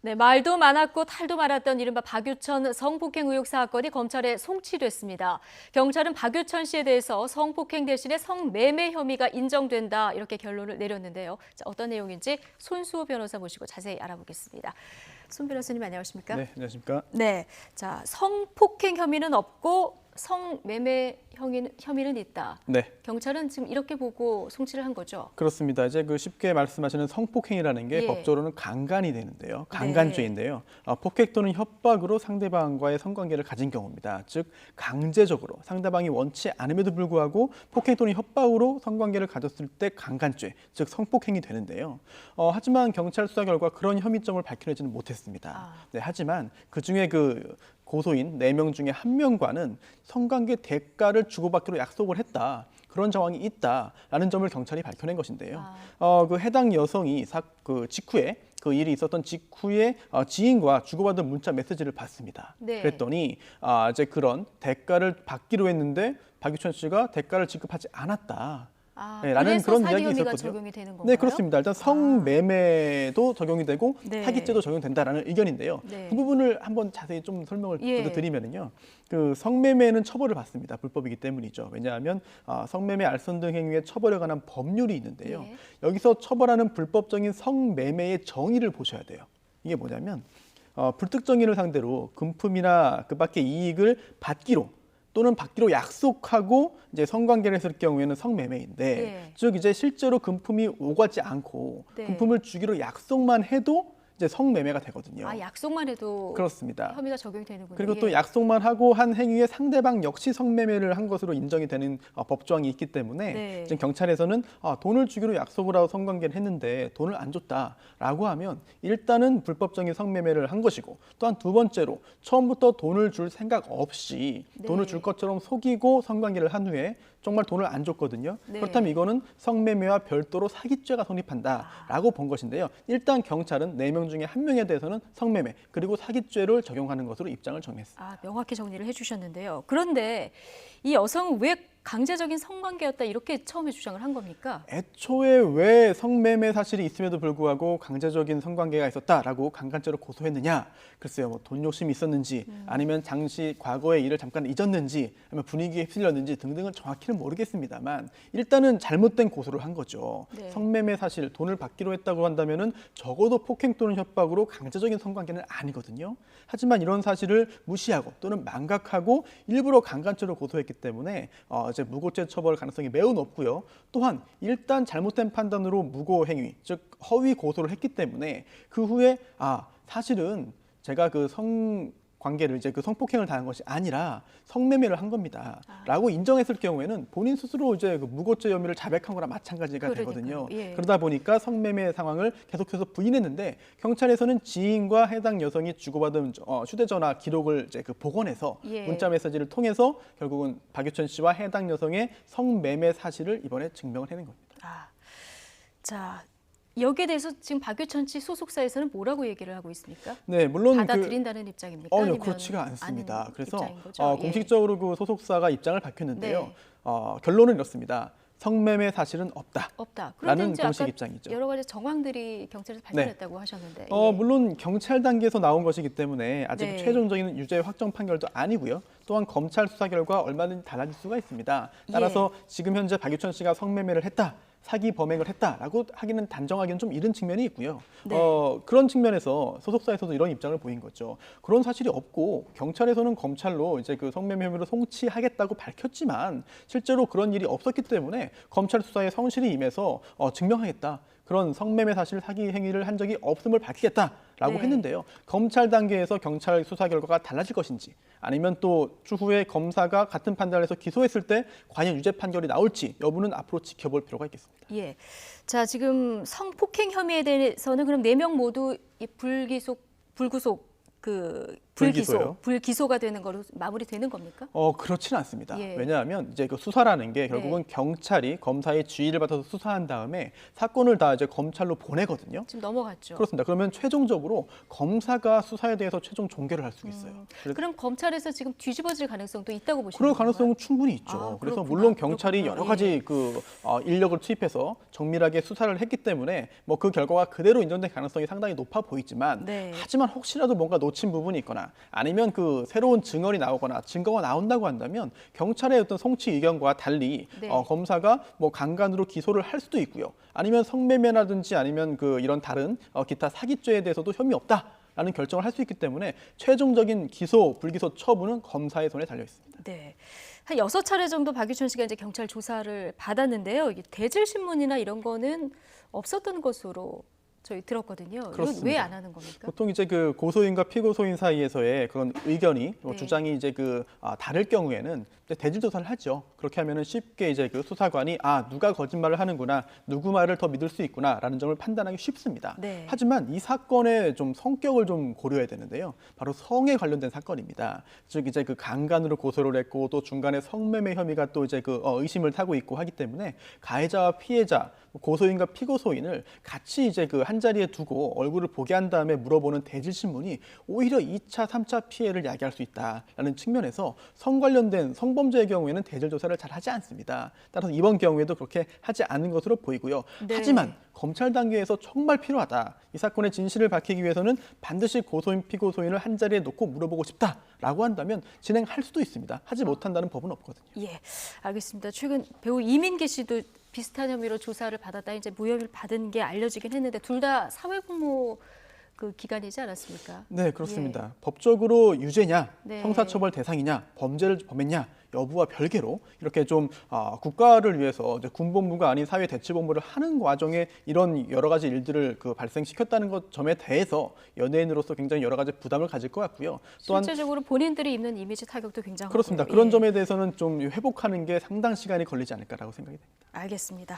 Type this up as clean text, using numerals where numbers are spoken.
네, 말도 많았고 탈도 많았던 이른바 박유천 성폭행 의혹 사건이 검찰에 송치됐습니다. 경찰은 박유천 씨에 대해서 성폭행 대신에 성매매 혐의가 인정된다 이렇게 결론을 내렸는데요. 자, 어떤 내용인지 손수호 변호사 모시고 자세히 알아보겠습니다. 손 변호사님 안녕하십니까? 네, 안녕하십니까? 네, 자 성폭행 혐의는 없고 성매매 혐의는 있다. 네. 경찰은 지금 이렇게 보고 송치를 한 거죠? 그렇습니다. 이제 쉽게 말씀하시는 성폭행이라는 게 예. 법적으로는 강간이 되는데요. 강간죄인데요. 폭행 또는 협박으로 상대방과의 성관계를 가진 경우입니다. 즉 강제적으로 상대방이 원치 않음에도 불구하고 폭행 또는 협박으로 성관계를 가졌을 때 강간죄, 즉 성폭행이 되는데요. 하지만 경찰 수사 결과 그런 혐의점을 밝혀내지는 못했습니다. 네, 하지만 그중에 고소인 4명 중에 1명과는 성관계 대가를 주고받기로 약속을 했다. 그런 정황이 있다라는 점을 경찰이 밝혀낸 것인데요. 해당 여성이 직후에 그 일이 있었던 직후에 지인과 주고받은 문자 메시지를 봤습니다. 네. 그랬더니 이제 그런 대가를 받기로 했는데 박유천 씨가 대가를 지급하지 않았다. 네, 라는 그런 사기 이야기 혐의가 있었거든요. 적용이 되는 건가요? 네, 그렇습니다. 일단 성매매도 적용이 되고 네. 사기죄도 적용된다라는 의견인데요. 네. 그 부분을 한번 자세히 좀 설명을 예. 드리면은요. 성매매는 처벌을 받습니다. 불법이기 때문이죠. 왜냐하면 성매매, 알선 등 행위에 처벌에 관한 법률이 있는데요. 예. 여기서 처벌하는 불법적인 성매매의 정의를 보셔야 돼요. 이게 뭐냐면 불특정인을 상대로 금품이나 그 밖의 이익을 받기로 또는 받기로 약속하고 이제 성관계를 했을 경우에는 성매매인데, 예. 즉 이제 실제로 금품이 오가지 않고 네. 금품을 주기로 약속만 해도 이제 성매매가 되거든요. 약속만 해도 그렇습니다. 혐의가 적용이 되는군요. 그리고 또 예. 약속만 하고 한 행위에 상대방 역시 성매매를 한 것으로 인정이 되는 법조항이 있기 때문에 네. 지금 경찰에서는 돈을 주기로 약속을 하고 성관계를 했는데 돈을 안 줬다라고 하면 일단은 불법적인 성매매를 한 것이고, 또한 두 번째로 처음부터 돈을 줄 생각 없이 네. 돈을 줄 것처럼 속이고 성관계를 한 후에 정말 돈을 안 줬거든요. 네. 그렇다면 이거는 성매매와 별도로 사기죄가 성립한다라고 본 것인데요. 일단 경찰은 4명 중에 1명에 대해서는 성매매 그리고 사기죄를 적용하는 것으로 입장을 정했습니다. 명확히 정리를 해주셨는데요. 그런데 이 여성은 왜 강제적인 성관계였다 이렇게 처음에 주장을 한 겁니까? 애초에 왜 성매매 사실이 있음에도 불구하고 강제적인 성관계가 있었다라고 강간죄로 고소했느냐? 글쎄요, 돈 욕심이 있었는지 아니면 과거의 일을 잠깐 잊었는지 아니면 분위기에 휩쓸렸는지 등등은 정확히는 모르겠습니다만 일단은 잘못된 고소를 한 거죠. 네. 성매매 사실, 돈을 받기로 했다고 한다면은 적어도 폭행 또는 협박으로 강제적인 성관계는 아니거든요. 하지만 이런 사실을 무시하고 또는 망각하고 일부러 강간죄로 고소했기 때문에 이제 무고죄 처벌 가능성이 매우 높고요. 또한 일단 잘못된 판단으로 무고 행위, 즉 허위 고소를 했기 때문에 그 후에 사실은 제가 성관계를 이제 성폭행을 당한 것이 아니라 성매매를 한 겁니다.라고 인정했을 경우에는 본인 스스로 이제 무고죄 혐의를 자백한 거나 마찬가지가 되거든요. 예. 그러다 보니까 성매매 상황을 계속해서 부인했는데 경찰에서는 지인과 해당 여성이 주고받은 휴대전화 기록을 이제 복원해서 예. 문자 메시지를 통해서 결국은 박유천 씨와 해당 여성의 성매매 사실을 이번에 증명을 해낸 겁니다. 자. 여기에 대해서 지금 박유천 씨 소속사에서는 뭐라고 얘기를 하고 있습니까? 네, 물론 받아들인다는 입장입니까? 아니요, 그렇지가 않습니다. 그래서 공식적으로 그 소속사가 입장을 밝혔는데요. 네. 결론은 이렇습니다. 성매매 사실은 없다. 라는 그런데 공식 아까 입장이죠. 여러 가지 정황들이 경찰에서 발견했다고 하셨는데. 물론 경찰 단계에서 나온 것이기 때문에 아직 네. 최종적인 유죄 확정 판결도 아니고요. 또한 검찰 수사 결과 얼마든지 달라질 수가 있습니다. 따라서 지금 현재 박유천 씨가 성매매를 했다, 사기 범행을 했다라고 하기는 단정하기는 좀 이른 측면이 있고요. 네. 그런 측면에서 소속사에서도 이런 입장을 보인 거죠. 그런 사실이 없고 경찰에서는 검찰로 이제 성매매 혐의로 송치하겠다고 밝혔지만 실제로 그런 일이 없었기 때문에 검찰 수사에 성실히 임해서 증명하겠다. 그런 성매매 사실 사기 행위를 한 적이 없음을 밝히겠다라고 했는데요. 검찰 단계에서 경찰 수사 결과가 달라질 것인지 아니면 또 추후에 검사가 같은 판단을 해서 기소했을 때 과연 유죄 판결이 나올지 여부는 앞으로 지켜볼 필요가 있겠습니다. 예. 자, 지금 성폭행 혐의에 대해서는 그럼 4명 모두 불구속 불기소요. 불기소가 되는 거로 마무리되는 겁니까? 그렇지는 않습니다. 예. 왜냐하면 이제 그 수사라는 게 결국은 네. 경찰이 검사의 지휘를 받아서 수사한 다음에 사건을 다 이제 검찰로 보내거든요. 지금 넘어갔죠. 그렇습니다. 그러면 최종적으로 검사가 수사에 대해서 최종 종결을 할 수 있어요. 그럼 검찰에서 지금 뒤집어질 가능성도 있다고 보시는 그럴 건가요? 가능성은 충분히 있죠. 아, 그래서 그렇구나. 물론 경찰이 그렇구나. 여러 가지 인력을 투입해서 정밀하게 수사를 했기 때문에 뭐 그 결과가 그대로 인정될 가능성이 상당히 높아 보이지만 네. 하지만 혹시라도 뭔가 놓친 부분이 있거나 아니면 그 새로운 증언이 나오거나 증거가 나온다고 한다면 경찰의 어떤 송치 의견과 달리 네. 검사가 뭐 강간으로 기소를 할 수도 있고요. 아니면 성매매라든지 아니면 그 이런 다른 기타 사기죄에 대해서도 혐의 없다라는 결정을 할 수 있기 때문에 최종적인 기소, 불기소 처분은 검사의 손에 달려 있습니다. 네. 한 6차례 정도 박유천 씨가 이제 경찰 조사를 받았는데요. 이게 대질 신문이나 이런 거는 없었던 것으로 저희 들었거든요. 이건 그렇습니다. 왜 안 하는 겁니까? 보통 이제 그 고소인과 피고소인 사이에서의 그런 의견이 네. 주장이 이제 다를 경우에는 이제 대질 조사를 하죠. 그렇게 하면은 쉽게 이제 그 수사관이 누가 거짓말을 하는구나, 누구 말을 더 믿을 수 있구나라는 점을 판단하기 쉽습니다. 네. 하지만 이 사건의 좀 성격을 좀 고려해야 되는데요. 바로 성에 관련된 사건입니다. 즉 이제 그 강간으로 고소를 했고 또 중간에 성매매 혐의가 또 이제 의심을 타고 있고 하기 때문에 가해자와 피해자, 고소인과 피고소인을 같이 이제 한 자리에 두고 얼굴을 보게 한 다음에 물어보는 대질 신문이 오히려 2차, 3차 피해를 야기할 수 있다라는 측면에서 성 관련된 성범죄의 경우에는 대질 조사를 잘 하지 않습니다. 따라서 이번 경우에도 그렇게 하지 않은 것으로 보이고요. 네. 하지만 검찰 단계에서 정말 필요하다. 이 사건의 진실을 밝히기 위해서는 반드시 고소인, 피고소인을 한 자리에 놓고 물어보고 싶다라고 한다면 진행할 수도 있습니다. 하지 못한다는 법은 없거든요. 예, 알겠습니다. 최근 배우 이민기 씨도 비슷한 혐의로 조사를 받았다 이제 무혐의를 받은 게 알려지긴 했는데 둘 다 사회복무 그 기간이지 않았습니까? 네, 그렇습니다. 법적으로 유죄냐, 네. 형사처벌 대상이냐, 범죄를 범했냐 여부와 별개로 이렇게 좀 국가를 위해서 이제 군복무가 아닌 사회 대치복무를 하는 과정에 이런 여러 가지 일들을 발생시켰다는 것 점에 대해서 연예인으로서 굉장히 여러 가지 부담을 가질 것 같고요. 또한 실제적으로 본인들이 입는 이미지 타격도 굉장하고 그렇습니다. 그런 점에 대해서는 좀 회복하는 게 상당 시간이 걸리지 않을까라고 생각이 됩니다. 알겠습니다.